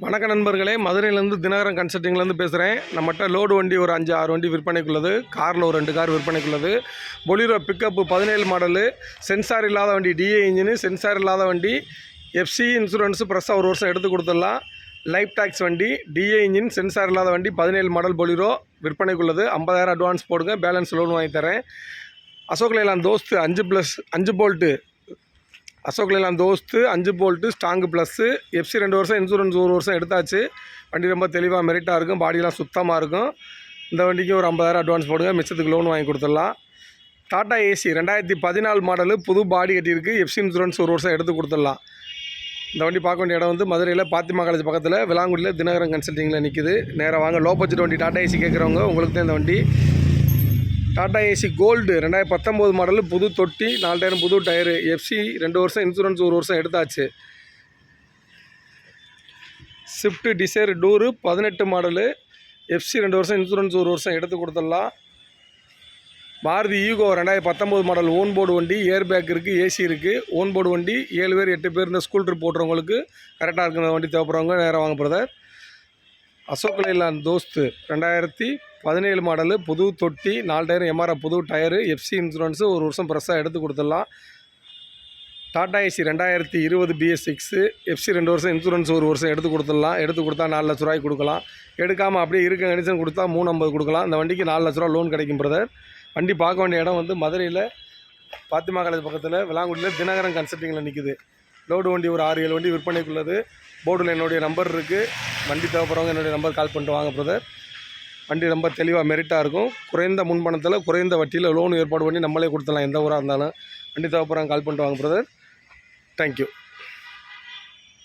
வணக்க நண்பர்களே, மதுரையிலேருந்து தினகரன் கன்சல்ட்டிங்லேருந்து பேசுகிறேன். நம்மகிட்ட லோடு வண்டி ஒரு 5-6 வண்டி விற்பனைக்குள்ளது. காரில் ஒரு 2 கார் விற்பனைக்குள்ளது. பொலிரோ பிக்கப்பு 17 மாடலு, சென்சார் இல்லாத வண்டி, டிஏ இன்ஜினு, சென்சார் இல்லாத வண்டி, எஃப்சி இன்சூரன்ஸு ப்ரெஸ்ஸாக 1 வருஷம் எடுத்து கொடுத்துடலாம். லைஃப் டேக்ஸ் வண்டி, டிஏ இன்ஜின், சென்சார் இல்லாத வண்டி, 17 மாடல் பொலிரோ விற்பனைக்குள்ளது. 50,000 அட்வான்ஸ் போடுங்க, பேலன்ஸ் லோன் வாங்கி தரேன். Ashok Leyland Dost 5 bolt, Ashok Leyland Dost 5 bolt strong plus, FC 2 வருஷம், இன்சூரன்ஸ் 1 வருஷம் எடுத்தாச்சு. வண்டி ரொம்ப தெளிவாக மெரிட்டாக இருக்கும், பாடியெலாம் சுத்தமாக இருக்கும். இந்த வண்டிக்கு ஒரு 50,000 அட்வான்ஸ் போடுங்க, மிச்சத்துக்கு லோன் வாங்கி கொடுத்துடலாம். டாடா ஏசி 2014 மாடலு, புது பாடி கட்டியிருக்கு, எஃப்சி இன்சூரன்ஸ் 1 வருஷம் எடுத்து கொடுத்துடலாம். இந்த வண்டி பார்க்க வேண்டிய இடம் வந்து மதுரையில் பாத்திமா காலேஜ் பக்கத்தில் விலாங்குடியில் தினகரன் கன்சல்ட்டிங்கில் நிற்கிது. நேராக வாங்க. லோ பட்ஜெட் வண்டி டாடா ஏசி கேட்குறவங்க உங்களுக்கு தான் இந்த வண்டி. டாடா ஏசி கோல்டு 2019 மாடலு, புது தொட்டி, 4 டயரும் புது டயரு, எஃப்சி 2 வருஷம், இன்சூரன்ஸ் 1 வருஷம் எடுத்தாச்சு. Swift Dzire tour 18 model, FC 2 வருஷம், இன்சூரன்ஸ் 1 வருஷம் எடுத்து கொடுத்துடலாம். Maruti Eeco 2019 model, own board வண்டி, ஏர் பேக் இருக்குது, ஏசி இருக்குது. ஓன் போர்டு வண்டி 7 பேர் 8 பேர் இந்த ஸ்கூல் ட்ரிப் போட்டுறவங்களுக்கு கரெக்டாக இருக்கிற வண்டி தேவைப்படுறவங்க நேராக வாங்க பிரதர். அசோக் லேலாண்ட் தோஸ்து 2017 மாடலு, புது தொட்டி, 4 டயர் எம்ஆர்எஃப் புது டயரு, எஃப்சி இன்சூரன்ஸு 1 வருஷம் ப்ரெஸ்ஸாக எடுத்து கொடுத்துடலாம். டாடா ஏசி 2020 BS6, எஃப்சி 2 வருஷம், இன்சூரன்ஸ் 1 வருஷம் எடுத்து கொடுத்துடலாம். எடுத்து கொடுத்தா 4 லட்ச ரூபாய்க்கு கொடுக்கலாம். எடுக்காமல் அப்படியே இருக்க கண்டிஷன் கொடுத்தா 350 கொடுக்கலாம். இந்த வண்டிக்கு 4 லட்ச ரூபா லோன் கிடைக்கும் பிரதர். வண்டி பார்க்க வேண்டிய இடம் வந்து மதுரையில் பாத்திமா காலேஜ் பக்கத்தில் விலாங்குடியில் தினகரன் கன்சல்ட்டிங்கில் நிற்கிது. லோடு வண்டி ஒரு 6-7 வண்டி விற்பனைக்குள்ளது. போர்டில் என்னுடைய நம்பர் இருக்குது. வண்டி தேவைப்படுறவங்க என்னுடைய நம்பர் கால் பண்ணிட்டு வாங்க பிரதர். வண்டி ரொம்ப தெளிவாக மெரிட்டாக இருக்கும். குறைந்த முன்பணத்தில் குறைந்த வட்டியில் லோன் ஏற்பாடு பண்ணி நம்மளே கொடுத்துடலாம், எந்த ஊராக இருந்தாலும். வண்டி தேவைப்படுறவங்க கால் பண்ணிட்டு வாங்க பிரதர். தேங்க்யூ.